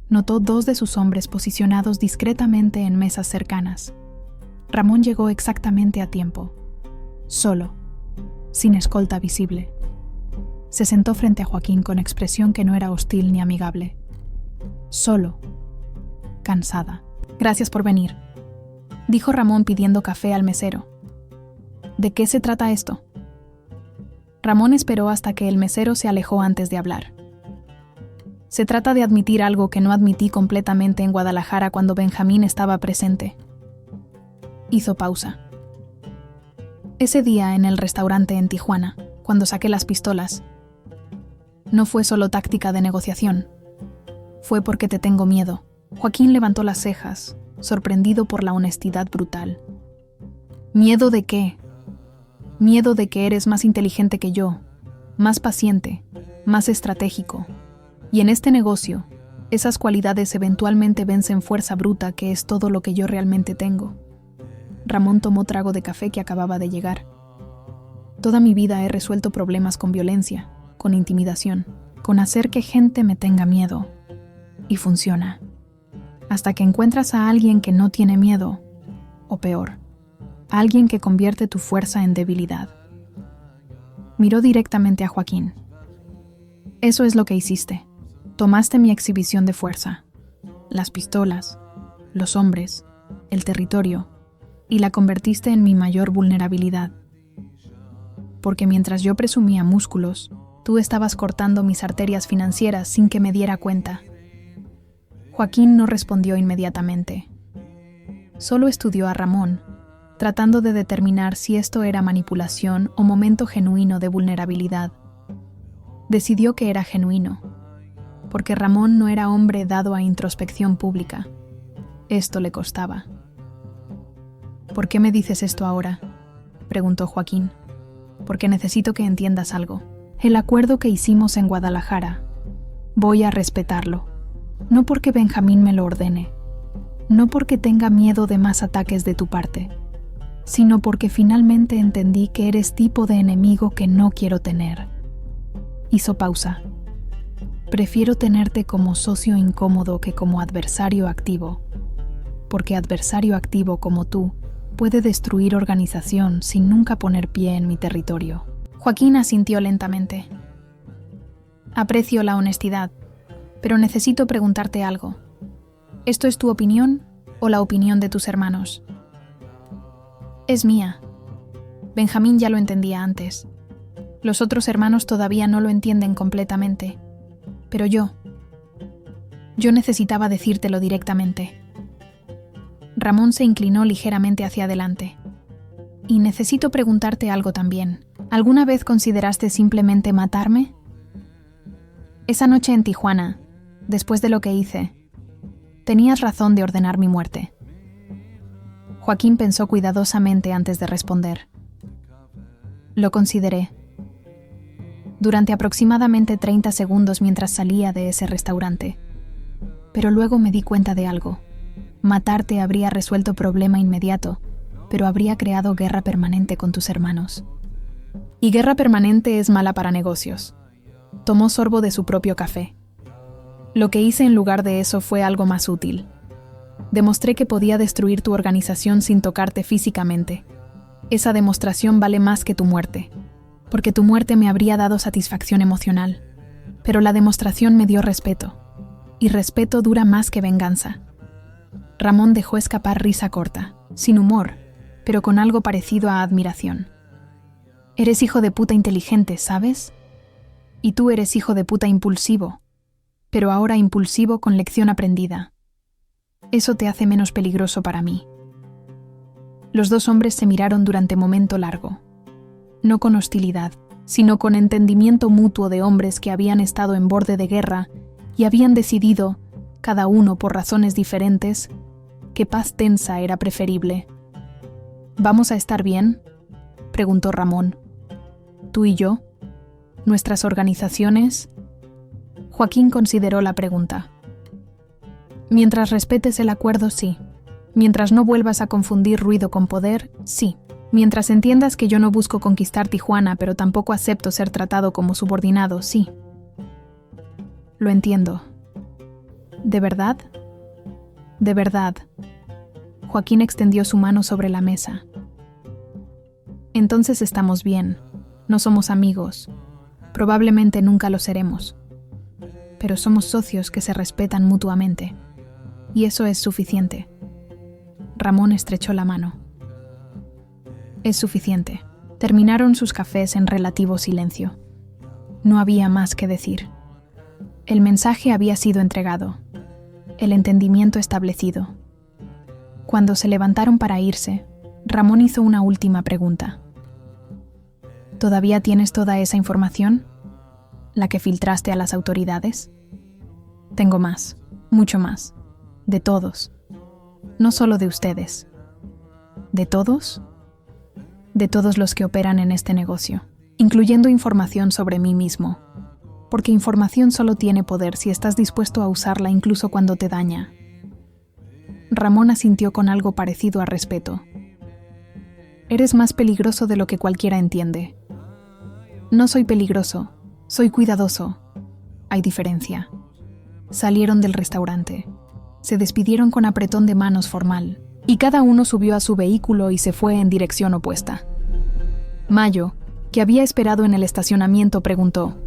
Notó 2 de sus hombres posicionados discretamente en mesas cercanas. Ramón llegó exactamente a tiempo. Solo. Sin escolta visible. Se sentó frente a Joaquín con expresión que no era hostil ni amigable. Solo. Cansada. «Gracias por venir», dijo Ramón pidiendo café al mesero. «¿De qué se trata esto?» Ramón esperó hasta que el mesero se alejó antes de hablar. «Se trata de admitir algo que no admití completamente en Guadalajara cuando Benjamín estaba presente». Hizo pausa. «Ese día en el restaurante en Tijuana, cuando saqué las pistolas, no fue solo táctica de negociación. Fue porque te tengo miedo». Joaquín levantó las cejas, sorprendido por la honestidad brutal. «¿Miedo de qué?» «Miedo de que eres más inteligente que yo, más paciente, más estratégico. Y en este negocio, esas cualidades eventualmente vencen fuerza bruta, que es todo lo que yo realmente tengo». Ramón tomó trago de café que acababa de llegar. «Toda mi vida he resuelto problemas con violencia, con intimidación, con hacer que gente me tenga miedo. Y funciona. Hasta que encuentras a alguien que no tiene miedo, o peor, alguien que convierte tu fuerza en debilidad. Miró directamente a Joaquín. Eso es lo que hiciste. Tomaste mi exhibición de fuerza, las pistolas, los hombres, el territorio, y la convertiste en mi mayor vulnerabilidad. Porque mientras yo presumía músculos, tú estabas cortando mis arterias financieras sin que me diera cuenta. Joaquín no respondió inmediatamente. Solo estudió a Ramón, tratando de determinar si esto era manipulación o momento genuino de vulnerabilidad. Decidió que era genuino, porque Ramón no era hombre dado a introspección pública. Esto le costaba. ¿Por qué me dices esto ahora?, preguntó Joaquín. Porque necesito que entiendas algo. El acuerdo que hicimos en Guadalajara, voy a respetarlo. No porque Benjamín me lo ordene, no porque tenga miedo de más ataques de tu parte, sino porque finalmente entendí que eres tipo de enemigo que no quiero tener. Hizo pausa. Prefiero tenerte como socio incómodo que como adversario activo, porque adversario activo como tú puede destruir organización sin nunca poner pie en mi territorio. Joaquín asintió lentamente. Aprecio la honestidad, pero necesito preguntarte algo. ¿Esto es tu opinión o la opinión de tus hermanos? Es mía. Benjamín ya lo entendía antes. Los otros hermanos todavía no lo entienden completamente, pero yo necesitaba decírtelo directamente. Ramón se inclinó ligeramente hacia adelante. Y necesito preguntarte algo también. ¿Alguna vez consideraste simplemente matarme? Esa noche en Tijuana, después de lo que hice, tenías razón de ordenar mi muerte. Joaquín pensó cuidadosamente antes de responder. Lo consideré. Durante aproximadamente 30 segundos mientras salía de ese restaurante. Pero luego me di cuenta de algo. Matarte habría resuelto problema inmediato, pero habría creado guerra permanente con tus hermanos. Y guerra permanente es mala para negocios. Tomó sorbo de su propio café. Lo que hice en lugar de eso fue algo más útil. Demostré que podía destruir tu organización sin tocarte físicamente. Esa demostración vale más que tu muerte, porque tu muerte me habría dado satisfacción emocional. Pero la demostración me dio respeto, y respeto dura más que venganza. Ramón dejó escapar risa corta, sin humor, pero con algo parecido a admiración. Eres hijo de puta inteligente, ¿sabes? Y tú eres hijo de puta impulsivo, pero ahora impulsivo con lección aprendida. Eso te hace menos peligroso para mí. Los dos hombres se miraron durante momento largo, no con hostilidad, sino con entendimiento mutuo de hombres que habían estado en borde de guerra y habían decidido, cada uno por razones diferentes, que paz tensa era preferible. ¿Vamos a estar bien?, preguntó Ramón. ¿Tú y yo? ¿Nuestras organizaciones? Joaquín consideró la pregunta. Mientras respetes el acuerdo, sí. Mientras no vuelvas a confundir ruido con poder, sí. Mientras entiendas que yo no busco conquistar Tijuana, pero tampoco acepto ser tratado como subordinado, sí. Lo entiendo. ¿De verdad? De verdad. Joaquín extendió su mano sobre la mesa. Entonces estamos bien. No somos amigos. Probablemente nunca lo seremos. Pero somos socios que se respetan mutuamente. Y eso es suficiente. Ramón estrechó la mano. Es suficiente. Terminaron sus cafés en relativo silencio. No había más que decir. El mensaje había sido entregado. El entendimiento establecido. Cuando se levantaron para irse, Ramón hizo una última pregunta. ¿Todavía tienes toda esa información? ¿La que filtraste a las autoridades? Tengo más, mucho más. De todos. No solo de ustedes. ¿De todos? De todos los que operan en este negocio, incluyendo información sobre mí mismo. Porque información solo tiene poder si estás dispuesto a usarla incluso cuando te daña. Ramón asintió con algo parecido a respeto. Eres más peligroso de lo que cualquiera entiende. No soy peligroso, soy cuidadoso. Hay diferencia. Salieron del restaurante. Se despidieron con apretón de manos formal, y cada uno subió a su vehículo y se fue en dirección opuesta. Mayo, que había esperado en el estacionamiento, preguntó: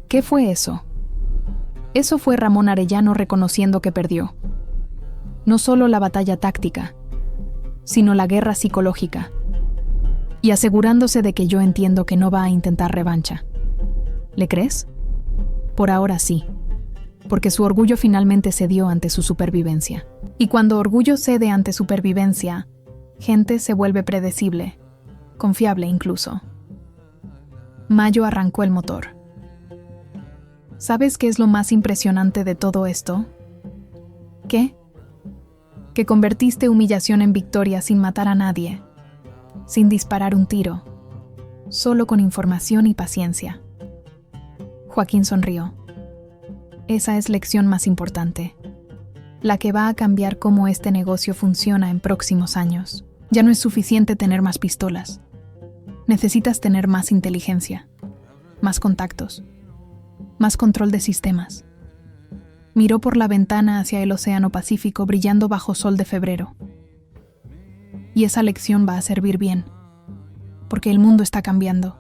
¿qué fue eso? Eso fue Ramón Arellano reconociendo que perdió. No solo la batalla táctica, sino la guerra psicológica. Y asegurándose de que yo entiendo que no va a intentar revancha. ¿Le crees? Por ahora sí, porque su orgullo finalmente cedió ante su supervivencia. Y cuando orgullo cede ante supervivencia, gente se vuelve predecible, confiable incluso. Mayo arrancó el motor. ¿Sabes qué es lo más impresionante de todo esto? ¿Qué? Que convertiste humillación en victoria sin matar a nadie, sin disparar un tiro, solo con información y paciencia. Joaquín sonrió. Esa es lección más importante, la que va a cambiar cómo este negocio funciona en próximos años. Ya no es suficiente tener más pistolas. Necesitas tener más inteligencia, más contactos, más control de sistemas. Miró por la ventana hacia el océano Pacífico brillando bajo sol de febrero. Y esa lección va a servir bien, porque el mundo está cambiando.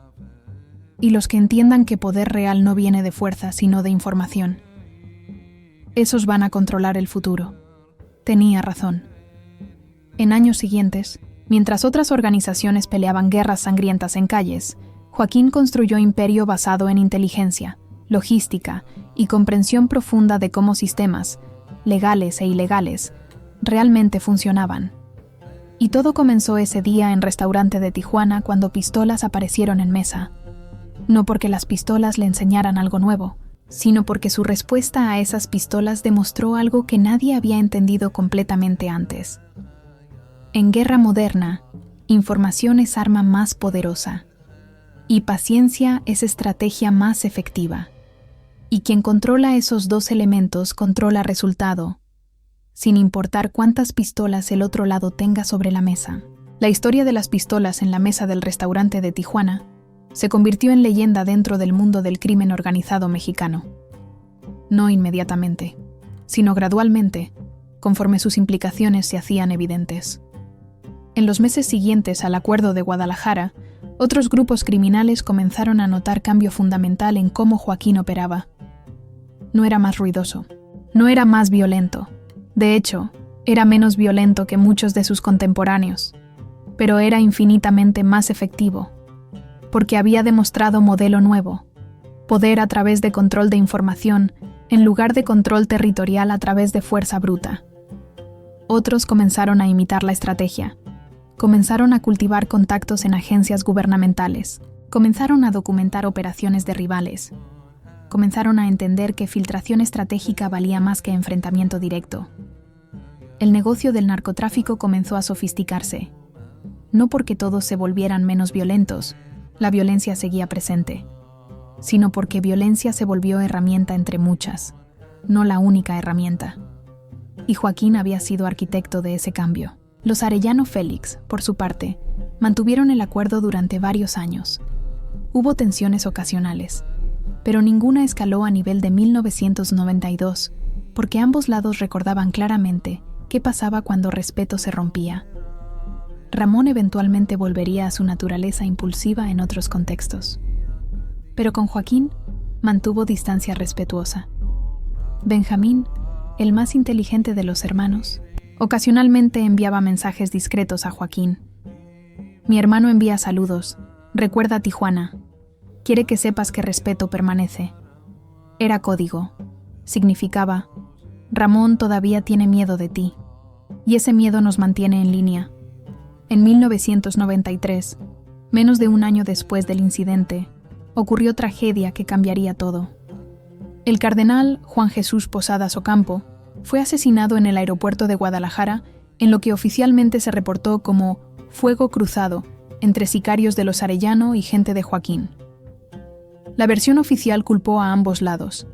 Y los que entiendan que poder real no viene de fuerza, sino de información, esos van a controlar el futuro. Tenía razón. En años siguientes, mientras otras organizaciones peleaban guerras sangrientas en calles, Joaquín construyó imperio basado en inteligencia, logística y comprensión profunda de cómo sistemas, legales e ilegales, realmente funcionaban. Y todo comenzó ese día en restaurante de Tijuana cuando pistolas aparecieron en mesa. No porque las pistolas le enseñaran algo nuevo, sino porque su respuesta a esas pistolas demostró algo que nadie había entendido completamente antes. En guerra moderna, información es arma más poderosa, y paciencia es estrategia más efectiva. Y quien controla esos dos elementos controla resultado, sin importar cuántas pistolas el otro lado tenga sobre la mesa. La historia de las pistolas en la mesa del restaurante de Tijuana se convirtió en leyenda dentro del mundo del crimen organizado mexicano. No inmediatamente, sino gradualmente, conforme sus implicaciones se hacían evidentes. En los meses siguientes al Acuerdo de Guadalajara, otros grupos criminales comenzaron a notar cambio fundamental en cómo Joaquín operaba. No era más ruidoso, no era más violento. De hecho, era menos violento que muchos de sus contemporáneos, pero era infinitamente más efectivo, porque había demostrado modelo nuevo, poder a través de control de información en lugar de control territorial a través de fuerza bruta. Otros comenzaron a imitar la estrategia. Comenzaron a cultivar contactos en agencias gubernamentales, comenzaron a documentar operaciones de rivales, comenzaron a entender que filtración estratégica valía más que enfrentamiento directo. El negocio del narcotráfico comenzó a sofisticarse, no porque todos se volvieran menos violentos, la violencia seguía presente, sino porque violencia se volvió herramienta entre muchas, no la única herramienta. Y Joaquín había sido arquitecto de ese cambio. Los Arellano Félix, por su parte, mantuvieron el acuerdo durante varios años. Hubo tensiones ocasionales, pero ninguna escaló a nivel de 1992, porque ambos lados recordaban claramente qué pasaba cuando respeto se rompía. Ramón eventualmente volvería a su naturaleza impulsiva en otros contextos. Pero con Joaquín mantuvo distancia respetuosa. Benjamín, el más inteligente de los hermanos, ocasionalmente enviaba mensajes discretos a Joaquín. Mi hermano envía saludos. Recuerda Tijuana. Quiere que sepas que respeto permanece. Era código. Significaba, Ramón todavía tiene miedo de ti. Y ese miedo nos mantiene en línea. En 1993, menos de un año después del incidente, ocurrió tragedia que cambiaría todo. El cardenal Juan Jesús Posadas Ocampo fue asesinado en el aeropuerto de Guadalajara en lo que oficialmente se reportó como fuego cruzado entre sicarios de los Arellano y gente de Joaquín. La versión oficial culpó a ambos lados,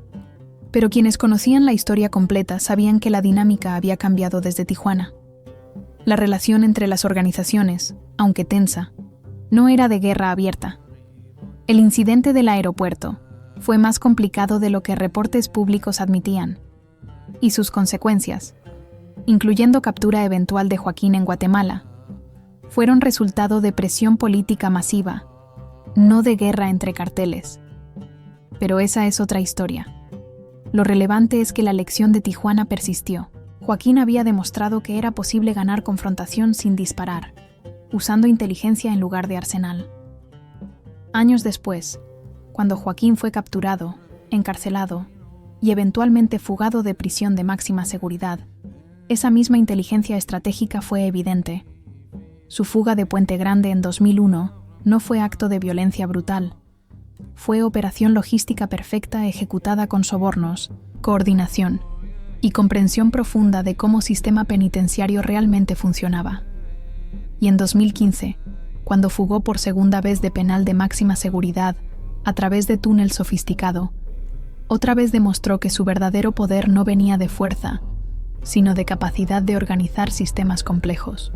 pero quienes conocían la historia completa sabían que la dinámica había cambiado desde Tijuana. La relación entre las organizaciones, aunque tensa, no era de guerra abierta. El incidente del aeropuerto fue más complicado de lo que reportes públicos admitían, y sus consecuencias, incluyendo captura eventual de Joaquín en Guatemala, fueron resultado de presión política masiva, no de guerra entre carteles. Pero esa es otra historia. Lo relevante es que la lección de Tijuana persistió. Joaquín había demostrado que era posible ganar confrontación sin disparar, usando inteligencia en lugar de arsenal. Años después, cuando Joaquín fue capturado, encarcelado y eventualmente fugado de prisión de máxima seguridad, esa misma inteligencia estratégica fue evidente. Su fuga de Puente Grande en 2001 no fue acto de violencia brutal. Fue operación logística perfecta ejecutada con sobornos, coordinación y comprensión profunda de cómo sistema penitenciario realmente funcionaba. Y en 2015, cuando fugó por segunda vez de penal de máxima seguridad a través de túnel sofisticado, otra vez demostró que su verdadero poder no venía de fuerza, sino de capacidad de organizar sistemas complejos.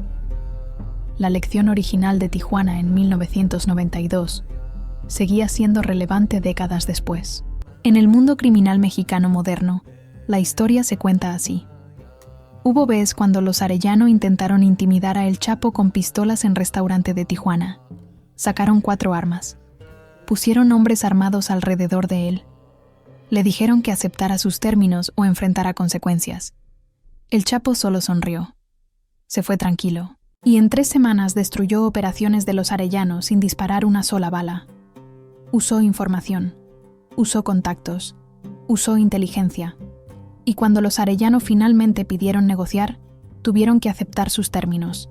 La lección original de Tijuana en 1992 seguía siendo relevante décadas después. En el mundo criminal mexicano moderno, la historia se cuenta así. Hubo vez cuando los Arellano intentaron intimidar a El Chapo con pistolas en restaurante de Tijuana. Sacaron 4 armas. Pusieron hombres armados alrededor de él. Le dijeron que aceptara sus términos o enfrentara consecuencias. El Chapo solo sonrió. Se fue tranquilo. Y en 3 semanas destruyó operaciones de los Arellano sin disparar una sola bala. Usó información. Usó contactos. Usó inteligencia. Y cuando los Arellano finalmente pidieron negociar, tuvieron que aceptar sus términos.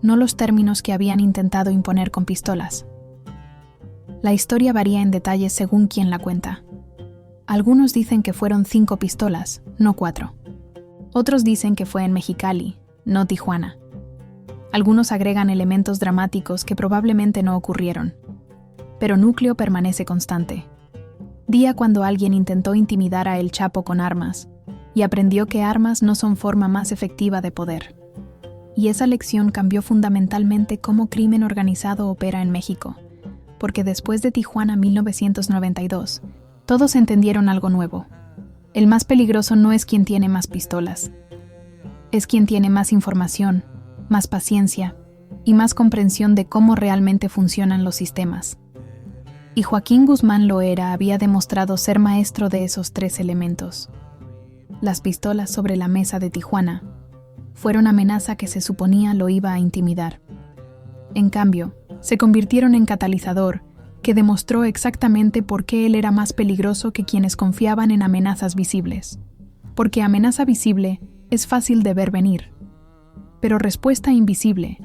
No los términos que habían intentado imponer con pistolas. La historia varía en detalles según quien la cuenta. Algunos dicen que fueron 5 pistolas, no 4. Otros dicen que fue en Mexicali, no Tijuana. Algunos agregan elementos dramáticos que probablemente no ocurrieron. Pero núcleo permanece constante. Día cuando alguien intentó intimidar a El Chapo con armas, y aprendió que armas no son forma más efectiva de poder. Y esa lección cambió fundamentalmente cómo crimen organizado opera en México, porque después de Tijuana 1992, todos entendieron algo nuevo. El más peligroso no es quien tiene más pistolas. Es quien tiene más información, más paciencia y más comprensión de cómo realmente funcionan los sistemas. Y Joaquín Guzmán Loera había demostrado ser maestro de esos 3 elementos. Las pistolas sobre la mesa de Tijuana fueron amenaza que se suponía lo iba a intimidar. En cambio, se convirtieron en catalizador que demostró exactamente por qué él era más peligroso que quienes confiaban en amenazas visibles. Porque amenaza visible es fácil de ver venir. Pero respuesta invisible,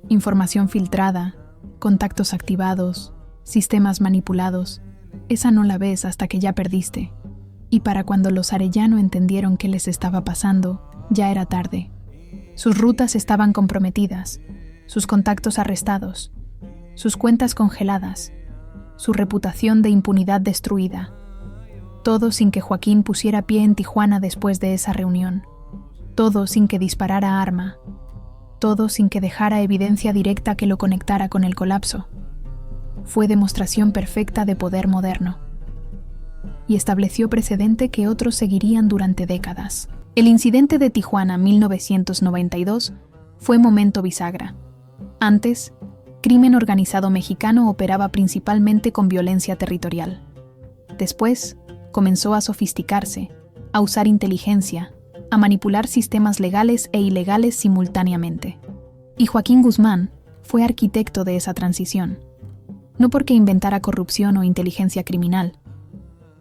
información filtrada, contactos activados, sistemas manipulados, esa no la ves hasta que ya perdiste. Y para cuando los Arellano entendieron qué les estaba pasando, ya era tarde. Sus rutas estaban comprometidas, sus contactos arrestados, sus cuentas congeladas, su reputación de impunidad destruida. Todo sin que Joaquín pusiera pie en Tijuana después de esa reunión. Todo sin que disparara arma. Todo sin que dejara evidencia directa que lo conectara con el colapso. Fue demostración perfecta de poder moderno. Y estableció precedente que otros seguirían durante décadas. El incidente de Tijuana 1992 fue momento bisagra. Antes, crimen organizado mexicano operaba principalmente con violencia territorial. Después, comenzó a sofisticarse, a usar inteligencia, a manipular sistemas legales e ilegales simultáneamente. Y Joaquín Guzmán fue arquitecto de esa transición. No porque inventara corrupción o inteligencia criminal.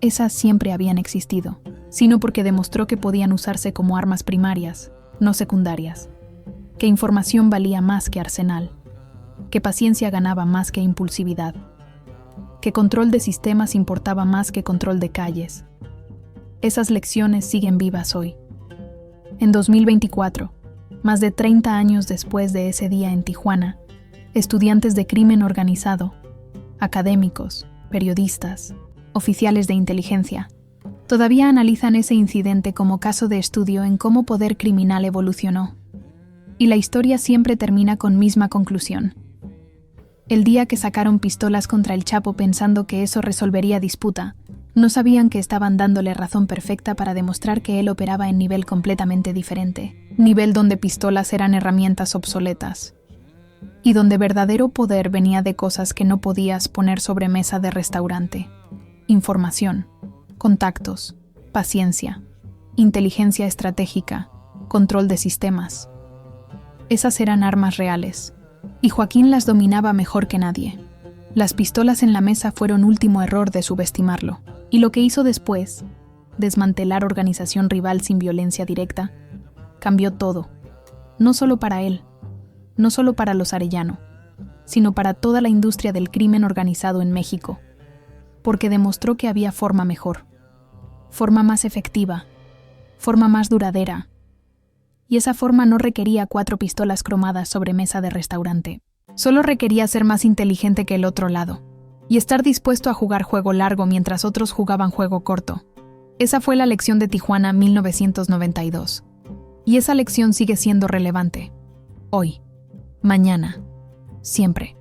Esas siempre habían existido, sino porque demostró que podían usarse como armas primarias, no secundarias. Que información valía más que arsenal. Que paciencia ganaba más que impulsividad. Que control de sistemas importaba más que control de calles. Esas lecciones siguen vivas hoy. En 2024, más de 30 años después de ese día en Tijuana, estudiantes de crimen organizado, académicos, periodistas, oficiales de inteligencia, todavía analizan ese incidente como caso de estudio en cómo poder criminal evolucionó. Y la historia siempre termina con misma conclusión. El día que sacaron pistolas contra el Chapo pensando que eso resolvería disputa, no sabían que estaban dándole razón perfecta para demostrar que él operaba en nivel completamente diferente, nivel donde pistolas eran herramientas obsoletas. y donde verdadero poder venía de cosas que no podías poner sobre mesa de restaurante: información, contactos, paciencia, inteligencia estratégica, control de sistemas. Esas eran armas reales, y Joaquín las dominaba mejor que nadie. Las pistolas en la mesa fueron último error de subestimarlo, y lo que hizo después, desmantelar organización rival sin violencia directa, cambió todo, no solo para él, no solo para los Arellano, sino para toda la industria del crimen organizado en México, porque demostró que había forma mejor, forma más efectiva, forma más duradera, y esa forma no requería 4 pistolas cromadas sobre mesa de restaurante. Solo requería ser más inteligente que el otro lado, y estar dispuesto a jugar juego largo mientras otros jugaban juego corto. Esa fue la lección de Tijuana 1992. Y esa lección sigue siendo relevante. Hoy, mañana, siempre.